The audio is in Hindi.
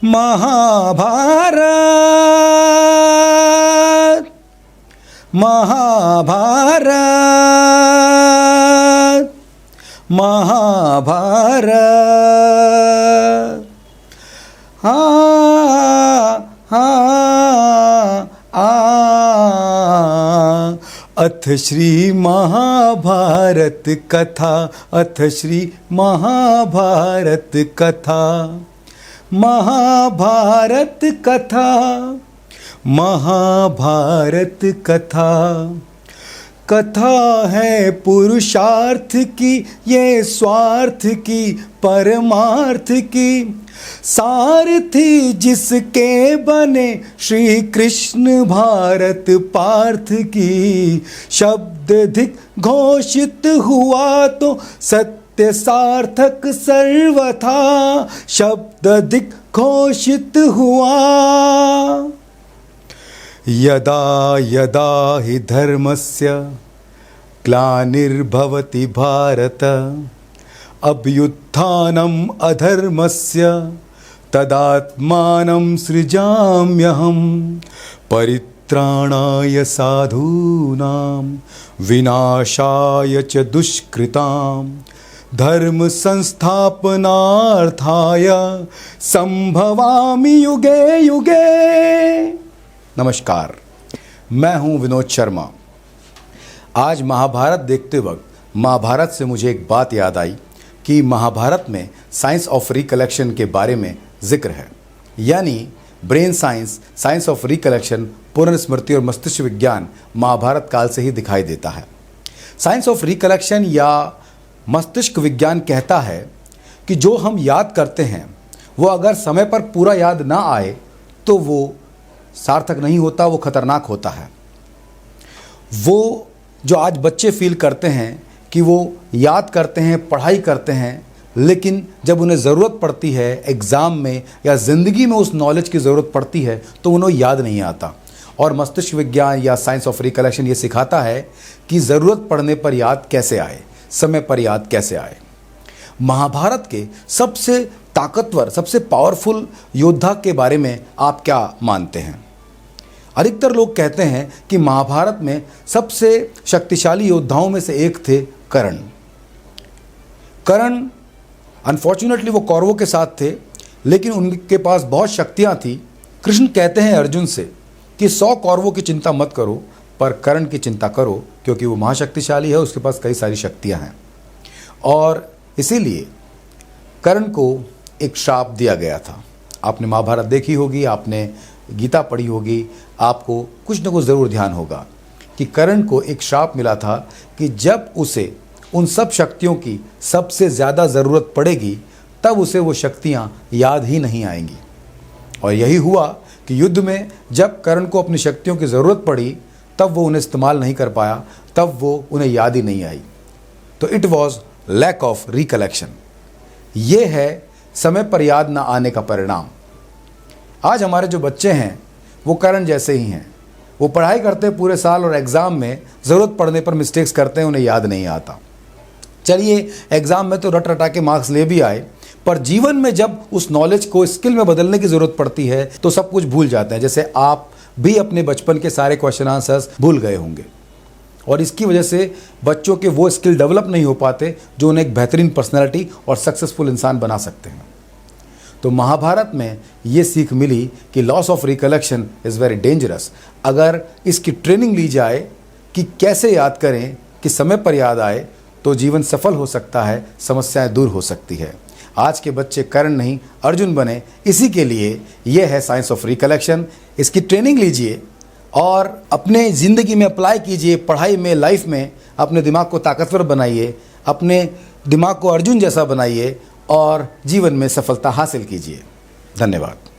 महाभारत महाभारत महाभारत। अथ श्री महाभारत कथा, अथ श्री महाभारत कथा, महाभारत कथा, महाभारत कथा। कथा है पुरुषार्थ की, ये स्वार्थ की, परमार्थ की, सारथी जिसके बने श्री कृष्ण भारत पार्थ की। शब्द धिक घोषित हुआ तो सत्य सार्थक सर्वथा, शब्द धिक घोषित हुआ। यदा यदा हि धर्मस्य ग्लानिर्भवति भारत, अभ्युत्थानम् अधर्मस्य तदात्मानं सृजाम्यहं। परित्राणाय साधूनां विनाशाय च दुष्कृतां, धर्म संस्थापनार्थाय संभवामि युगे युगे। नमस्कार, मैं हूं विनोद शर्मा। आज महाभारत देखते वक्त महाभारत से मुझे एक बात याद आई कि महाभारत में साइंस ऑफ रिकलेक्शन के बारे में जिक्र है, यानी brain science, science of recollection, पुनर्स्मृति और मस्तिष्क विज्ञान महाभारत काल से ही दिखाई देता है। साइंस ऑफ रिकलेक्शन या मस्तिष्क विज्ञान कहता है कि जो हम याद करते हैं वो अगर समय पर पूरा याद ना आए तो वो सार्थक नहीं होता, वो खतरनाक होता है। वो जो आज बच्चे फील करते हैं कि वो याद करते हैं, पढ़ाई करते हैं, लेकिन जब उन्हें ज़रूरत पड़ती है एग्ज़ाम में या ज़िंदगी में उस नॉलेज की ज़रूरत पड़ती है तो उन्हें याद नहीं आता। और मस्तिष्क विज्ञान या साइंस ऑफ रिकलेक्शन ये सिखाता है कि ज़रूरत पड़ने पर याद कैसे आए, समय पर याद कैसे आए। महाभारत के सबसे ताकतवर, सबसे पावरफुल योद्धा के बारे में आप क्या मानते हैं? अधिकतर लोग कहते हैं कि महाभारत में सबसे शक्तिशाली योद्धाओं में से एक थे कर्ण। कर्ण अनफॉर्चुनेटली वो कौरवों के साथ थे, लेकिन उनके पास बहुत शक्तियां थी। कृष्ण कहते हैं अर्जुन से कि 100 कौरवों की चिंता मत करो, पर कर्ण की चिंता करो, क्योंकि वो महाशक्तिशाली है, उसके पास कई सारी शक्तियां हैं। और इसीलिए कर्ण को एक श्राप दिया गया था। आपने महाभारत देखी होगी, आपने गीता पढ़ी होगी, आपको कुछ न कुछ ज़रूर ध्यान होगा कि कर्ण को एक श्राप मिला था कि जब उसे उन सब शक्तियों की सबसे ज़्यादा ज़रूरत पड़ेगी तब उसे वो शक्तियाँ याद ही नहीं आएंगी। और यही हुआ कि युद्ध में जब कर्ण को अपनी शक्तियों की ज़रूरत पड़ी तब वो उन्हें इस्तेमाल नहीं कर पाया, तब वो उन्हें याद ही नहीं आई। तो it was lack of recollection. ये है समय पर याद ना आने का परिणाम। आज हमारे जो बच्चे हैं वो कर्ण जैसे ही हैं। वो पढ़ाई करते हैं पूरे साल और एग्ज़ाम में ज़रूरत पड़ने पर मिस्टेक्स करते हैं, उन्हें याद नहीं आता। चलिए एग्ज़ाम में तो रट रटा के मार्क्स ले भी आए, पर जीवन में जब उस नॉलेज को स्किल में बदलने की ज़रूरत पड़ती है तो सब कुछ भूल जाते हैं। जैसे आप भी अपने बचपन के सारे क्वेश्चन आंसर्स भूल गए होंगे, और इसकी वजह से बच्चों के वो स्किल डेवलप नहीं हो पाते जो उन्हें एक बेहतरीन पर्सनैलिटी और सक्सेसफुल इंसान बना सकते हैं। तो महाभारत में ये सीख मिली कि loss of recollection is very dangerous. अगर इसकी ट्रेनिंग ली जाए कि कैसे याद करें कि समय पर याद आए तो जीवन सफल हो सकता है, समस्याएं दूर हो सकती है। आज के बच्चे कर्ण नहीं अर्जुन बने, इसी के लिए ये है साइंस ऑफ रिकलेक्शन। इसकी ट्रेनिंग लीजिए और अपने ज़िंदगी में अप्लाई कीजिए, पढ़ाई में, लाइफ में अपने दिमाग को ताकतवर बनाइए, अपने दिमाग को अर्जुन जैसा बनाइए और जीवन में सफलता हासिल कीजिए। धन्यवाद।